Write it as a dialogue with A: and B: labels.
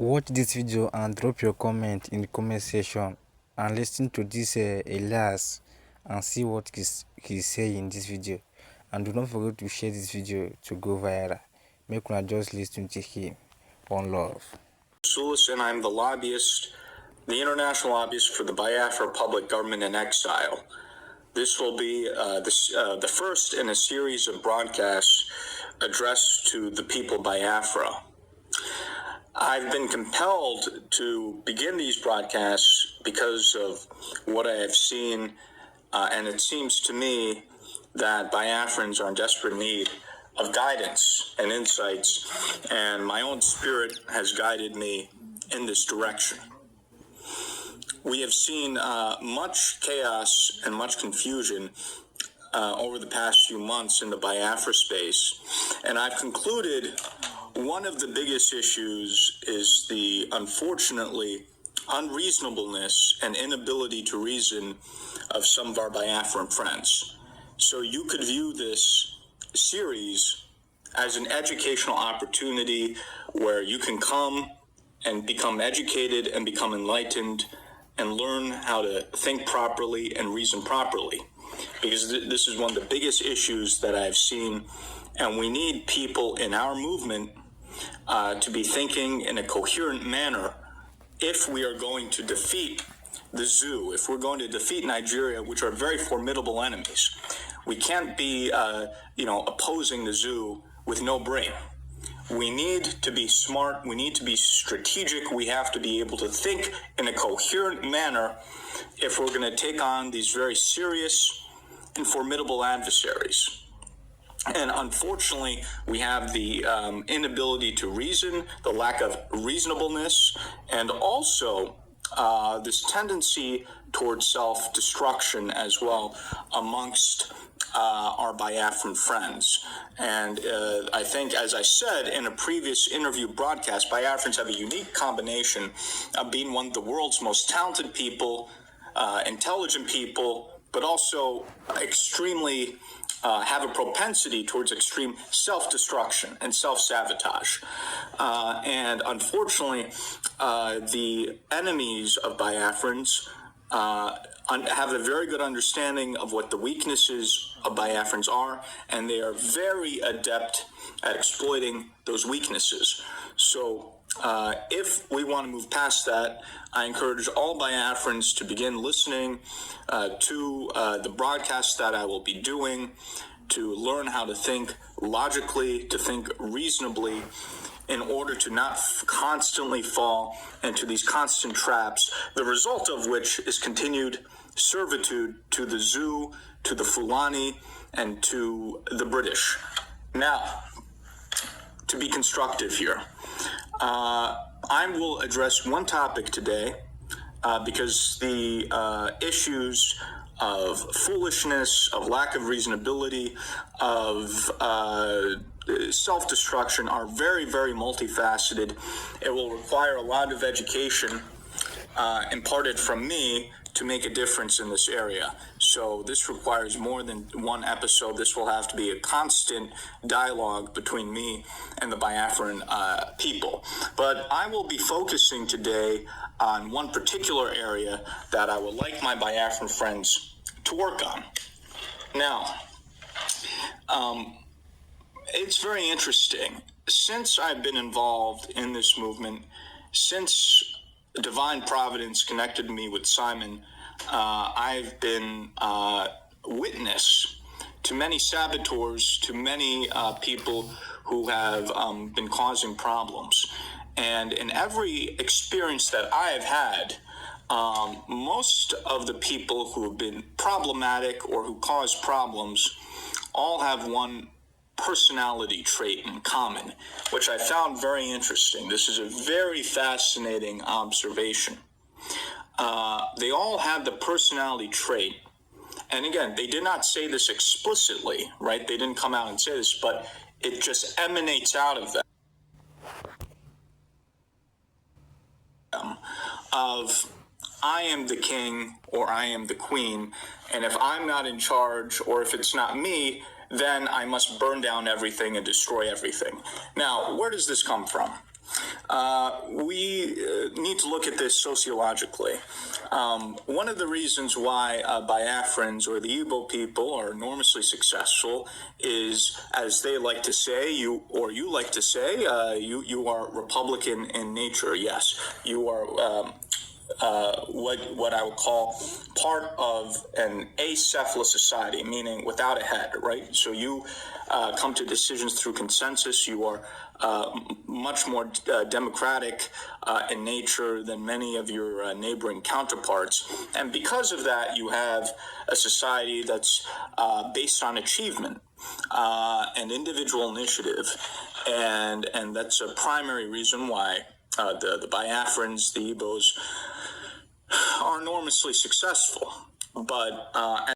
A: Watch this video and drop your comment in the comment section and listen to this Elias and see what he's saying in this video. And do not forget to share this video to go viral. Make una just listen to him. One love.
B: Gerasoulis, and I'm the lobbyist, the international lobbyist for the Biafra Public Government in Exile. This will be the first in a series of broadcasts addressed to the people of Biafra. I've been compelled to begin these broadcasts because of what I have seen, and it seems to me that Biafrans are in desperate need of guidance and insights, and my own spirit has guided me in this direction. We have seen much chaos and much confusion over the past few months in the Biafra space, and I've concluded one of the biggest issues is the, unfortunately, unreasonableness and inability to reason of some of our Biafran friends. So you could view this series as an educational opportunity where you can come and become educated and become enlightened and learn how to think properly and reason properly. Because this is one of the biggest issues that I've seen, and we need people in our movement to be thinking in a coherent manner if we are going to defeat the zoo, if we're going to defeat Nigeria, which are very formidable enemies. We can't be, opposing the zoo with no brain. We need to be smart. We need to be strategic. We have to be able to think in a coherent manner if we're going to take on these very serious and formidable adversaries. And unfortunately, we have the inability to reason, the lack of reasonableness, and also this tendency towards self-destruction as well amongst our Biafran friends. And I think, as I said in a previous interview broadcast, Biafrans have a unique combination of being one of the world's most talented people, intelligent people, but also extremely have a propensity towards extreme self-destruction and self-sabotage. And unfortunately, the enemies of Biafrans have a very good understanding of what the weaknesses of Biafrans are, and they are very adept at exploiting those weaknesses. So if we want to move past that, I encourage all Biafrans to begin listening to the broadcasts that I will be doing, to learn how to think logically, to think reasonably, in order to not constantly fall into these constant traps, the result of which is continued servitude to the zoo, to the Fulani, and to the British. Now, to be constructive here, I will address one topic today because the issues of foolishness, of lack of reasonability, of self-destruction are very, very multifaceted. It will require a lot of education imparted from me to make a difference in this area. So this requires more than one episode. This will have to be a constant dialogue between me and the Biafran people. But I will be focusing today on one particular area that I would like my Biafran friends to work on. Now, it's very interesting. Since I've been involved in this movement, since Divine Providence connected me with Simon, I've been witness to many saboteurs, to many people who have been causing problems. And in every experience that I have had, most of the people who have been problematic or who cause problems all have one personality trait in common, which I found very interesting. This is a very fascinating observation. They all have the personality trait, and again, they did not say this explicitly, right? They didn't come out and say this, but it just emanates out of them, of I am the king or I am the queen, and if I'm not in charge or if it's not me, then I must burn down everything and destroy everything. Now, where does this come from? we need to look at this sociologically. One of the reasons why Biafrans or the Igbo people are enormously successful is, as they like to say, you like to say, you are Republican in nature. Yes, you are what I would call part of an acephalous society, meaning without a head, right? So you come to decisions through consensus. You are much more democratic in nature than many of your neighboring counterparts. And because of that, you have a society that's based on achievement and individual initiative. And that's a primary reason why the Biafrans, the Igbos, are enormously successful. But